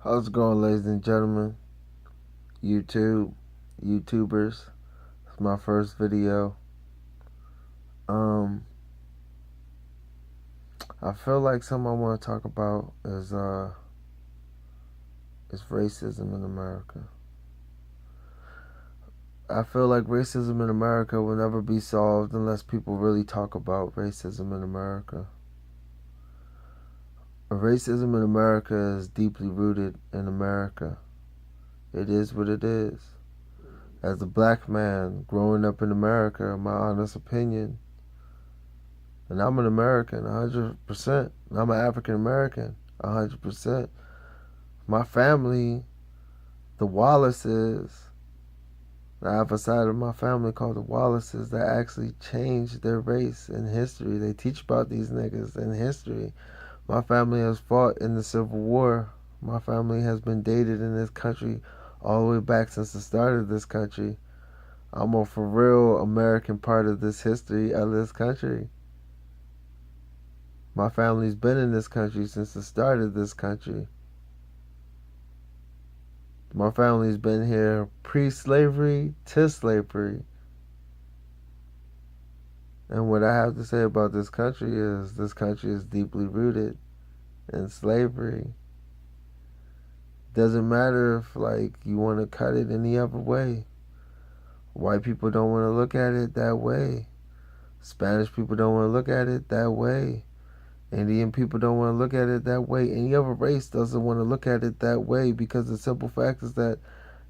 How's it going, ladies and gentlemen? YouTubers. It's my first video. Um, I feel like something I want to talk about is racism in America. I feel like racism in America will never be solved unless people really talk about racism in America. Racism in America is deeply rooted in America. It is what it is. As a black man growing up in America, my honest opinion, and I'm an American, 100%. And I'm an African American, 100%. My family, the Wallaces, I have a side of my family called the Wallaces that actually changed their race in history. They teach about these niggas in history. My family has fought in the Civil War. My family has been dated in this country all the way back since the start of this country. I'm a for real American part of this history of this country. My family's been in this country since the start of this country. My family's been here pre-slavery to slavery. And what I have to say about this country is deeply rooted in slavery. Doesn't matter if you want to cut it any other way. White people don't want to look at it that way. Spanish people don't want to look at it that way. Indian people don't want to look at it that way. Any other race doesn't want to look at it that way, because the simple fact is that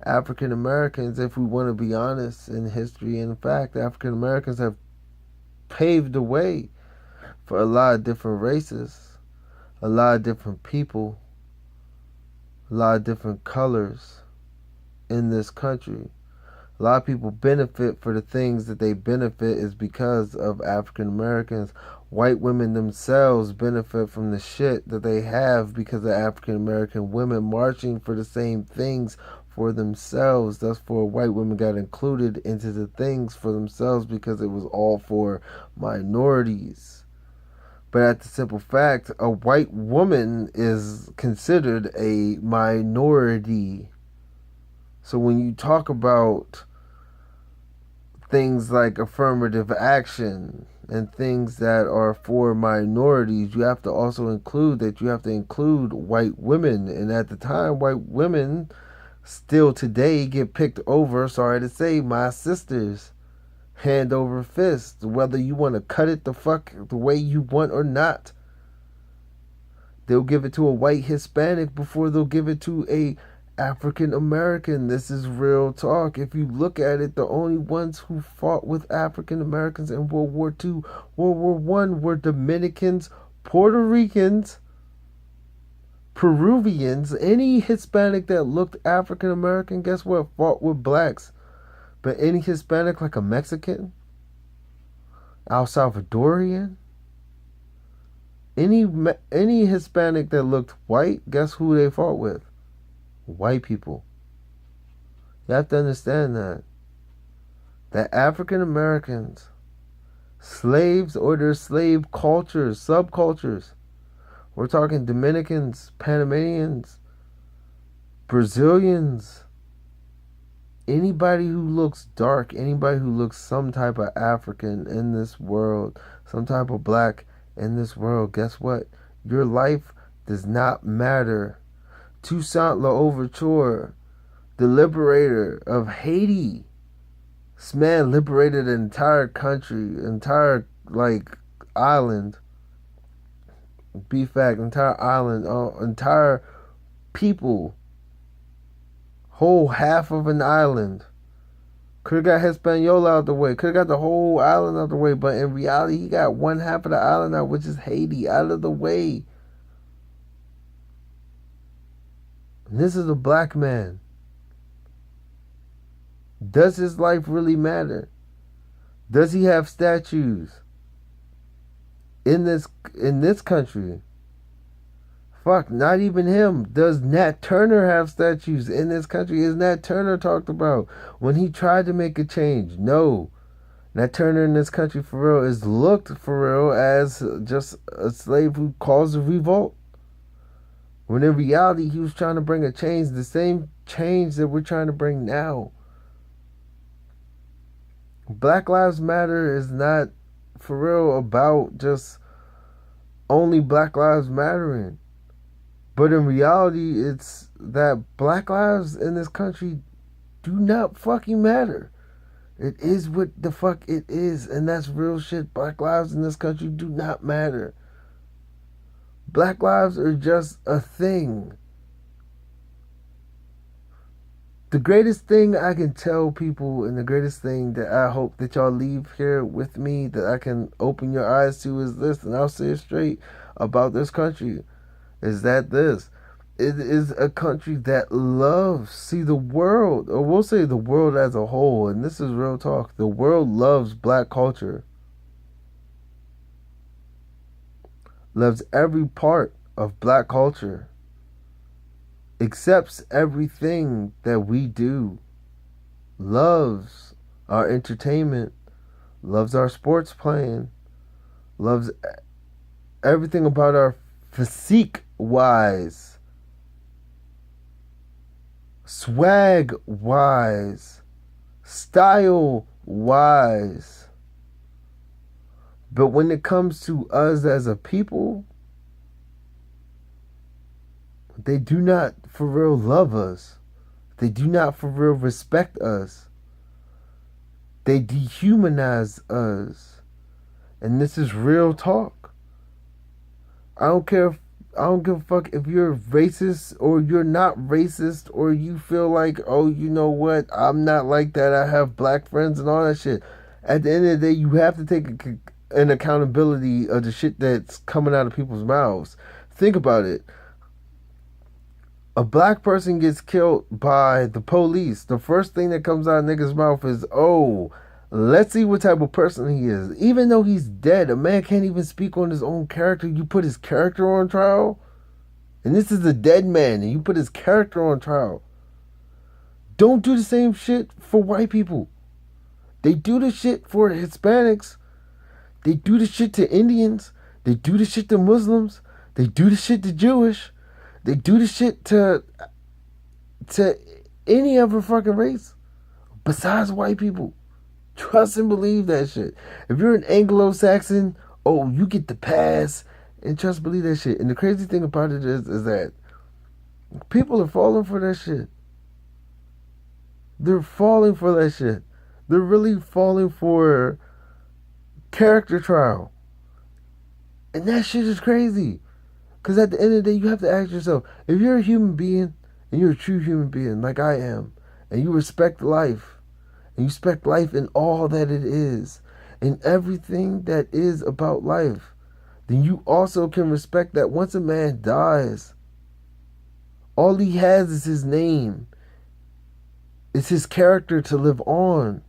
African Americans, if we want to be honest in history and in fact, African Americans have paved the way for a lot of different races, a lot of different people, a lot of different colors in this country. A lot of people benefit for the things that they benefit is because of African Americans. White women themselves benefit from the shit that they have because of African American women marching for the same things for themselves. Thus, for white women got included into the things for themselves because it was all for minorities. But at the simple fact, a white woman is considered a minority. So when you talk about things like affirmative action and things that are for minorities, you have to also include white women. And at the time, white women still today get picked over, sorry to say, my sisters, hand over fist, whether you want to cut it the fuck the way you want or not. They'll give it to a white Hispanic before they'll give it to a African American. This is real talk. If you look at it, the only ones who fought with African Americans in World War II, World War One were Dominicans, Puerto Ricans, Peruvians. Any Hispanic that looked African American, guess what, fought with blacks. But any Hispanic like a Mexican, El Salvadorian, any Hispanic that looked white, guess who they fought with? White people. You have to understand that African Americans, slaves or their slave cultures, subcultures, we're talking Dominicans, Panamanians, Brazilians, anybody who looks dark, anybody who looks some type of African in this world, some type of black in this world, guess what? Your life does not matter. Toussaint Louverture, the liberator of Haiti. This man liberated an entire country, entire island. Be fact, entire island, entire people, whole half of an island. Could have got Hispaniola out the way. Could have got the whole island out the way. But in reality, he got one half of the island out, which is Haiti, out of the way. And this is a black man. Does his life really matter? Does he have statues in this country? Fuck, not even him. Does Nat Turner have statues in this country? Is Nat Turner talked about when he tried to make a change? No. Nat Turner in this country for real is looked for real as just a slave who caused a revolt. When in reality, he was trying to bring a change, the same change that we're trying to bring now. Black Lives Matter is not for real about just only Black Lives Mattering. But in reality, it's that black lives in this country do not fucking matter. It is what the fuck it is, and that's real shit. Black lives in this country do not matter. Black lives are just a thing. The greatest thing I can tell people, and the greatest thing that I hope that y'all leave here with me, that I can open your eyes to, is this, and I'll say it straight about this country, is that this. It is a country that loves, see, the world, or we'll say the world as a whole, and this is real talk, the world loves black culture, loves every part of black culture, accepts everything that we do, loves our entertainment, loves our sports playing, loves everything about our physique wise, swag wise, style wise. But when it comes to us as a people, they do not for real love us. They do not for real respect us. They dehumanize us. And this is real talk. I don't give a fuck if you're racist or you're not racist, or you feel like, oh, you know what, I'm not like that, I have black friends and all that shit. At the end of the day, you have to take an accountability of the shit that's coming out of people's mouths. Think about it. A black person gets killed by the police. The first thing that comes out of niggas' mouth is, oh, let's see what type of person he is. Even though he's dead, a man can't even speak on his own character. You put his character on trial? And this is a dead man, and you put his character on trial. Don't do the same shit for white people. They do the shit for Hispanics. They do the shit to Indians. They do the shit to Muslims. They do the shit to Jewish. They do the shit to any other fucking race besides white people. Trust and believe that shit. If you're an Anglo-Saxon, oh, you get the pass, and trust and believe that shit. And the crazy thing about it is that people are falling for that shit. They're falling for that shit. They're really falling for character trial. And that shit is crazy. Because at the end of the day, you have to ask yourself, if you're a human being, and you're a true human being like I am, and you respect life, and you respect life in all that it is, and everything that is about life, then you also can respect that once a man dies, all he has is his name. It's his character to live on.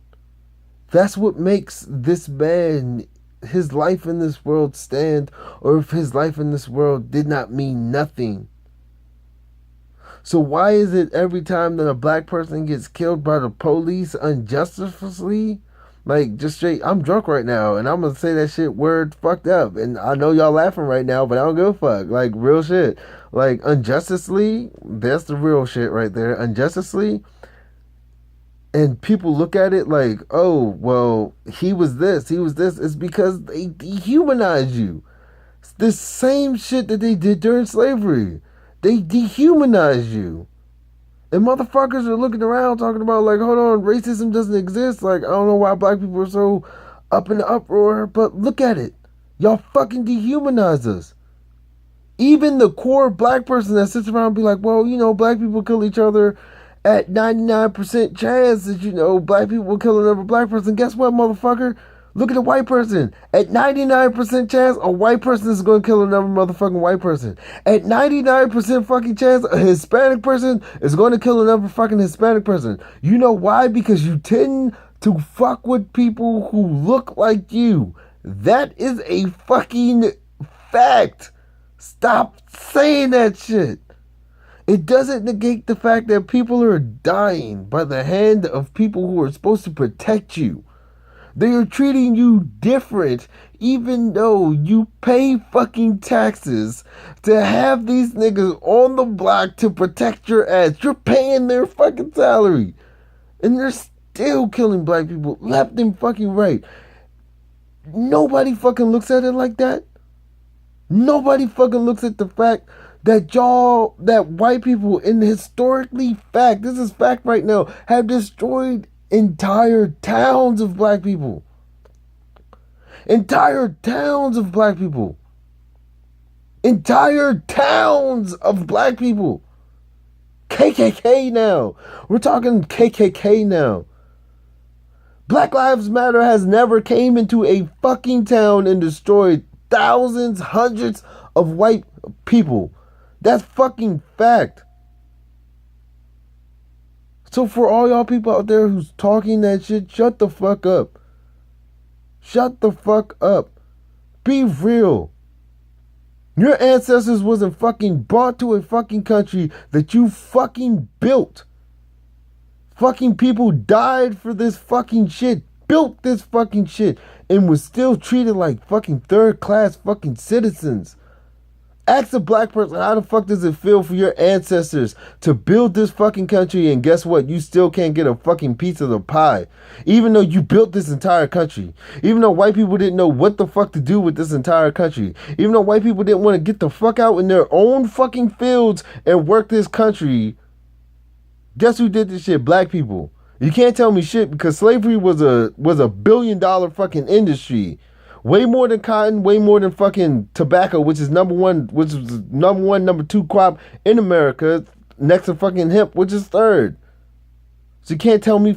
That's what makes this man, his life in this world, stand, or if his life in this world did not mean nothing. So why is it every time that a black person gets killed by the police unjustly, like just straight, I'm drunk right now and I'm gonna say that shit word fucked up, and I know y'all laughing right now, but I don't give a fuck, like real shit, like unjustly, that's the real shit right there, unjustly. And people look at it like, oh, well, he was this. It's because they dehumanize you. It's the same shit that they did during slavery. They dehumanize you. And motherfuckers are looking around talking about, like, hold on, racism doesn't exist. Like, I don't know why black people are so up in the uproar, but look at it. Y'all fucking dehumanize us. Even the core black person that sits around and be like, well, you know, black people kill each other at 99% chance that, you know, black people will kill another black person. Guess what, motherfucker? Look at a white person. At 99% chance, a white person is going to kill another motherfucking white person. At 99% fucking chance, a Hispanic person is going to kill another fucking Hispanic person. You know why? Because you tend to fuck with people who look like you. That is a fucking fact. Stop saying that shit. It doesn't negate the fact that people are dying by the hand of people who are supposed to protect you. They are treating you different, even though you pay fucking taxes to have these niggas on the block to protect your ass. You're paying their fucking salary. And they're still killing black people left and fucking right. Nobody fucking looks at it like that. Nobody fucking looks at the fact that that white people, in historically fact, this is fact right now, have destroyed entire towns of black people. Entire towns of black people. Entire towns of black people. KKK now. We're talking KKK now. Black Lives Matter has never came into a fucking town and destroyed thousands, hundreds of white people. That's fucking fact. So for all y'all people out there who's talking that shit, shut the fuck up. Shut the fuck up. Be real. Your ancestors wasn't fucking brought to a fucking country that you fucking built. Fucking people died for this fucking shit, built this fucking shit, and was still treated like fucking third class fucking citizens. Ask a black person, how the fuck does it feel for your ancestors to build this fucking country, and guess what? You still can't get a fucking piece of the pie. Even though you built this entire country. Even though white people didn't know what the fuck to do with this entire country. Even though white people didn't want to get the fuck out in their own fucking fields and work this country. Guess who did this shit? Black people. You can't tell me shit, because slavery was a $1 billion fucking industry. Way more than cotton, way more than fucking tobacco, which is number one, number two crop in America, next to fucking hemp, which is third. So you can't tell me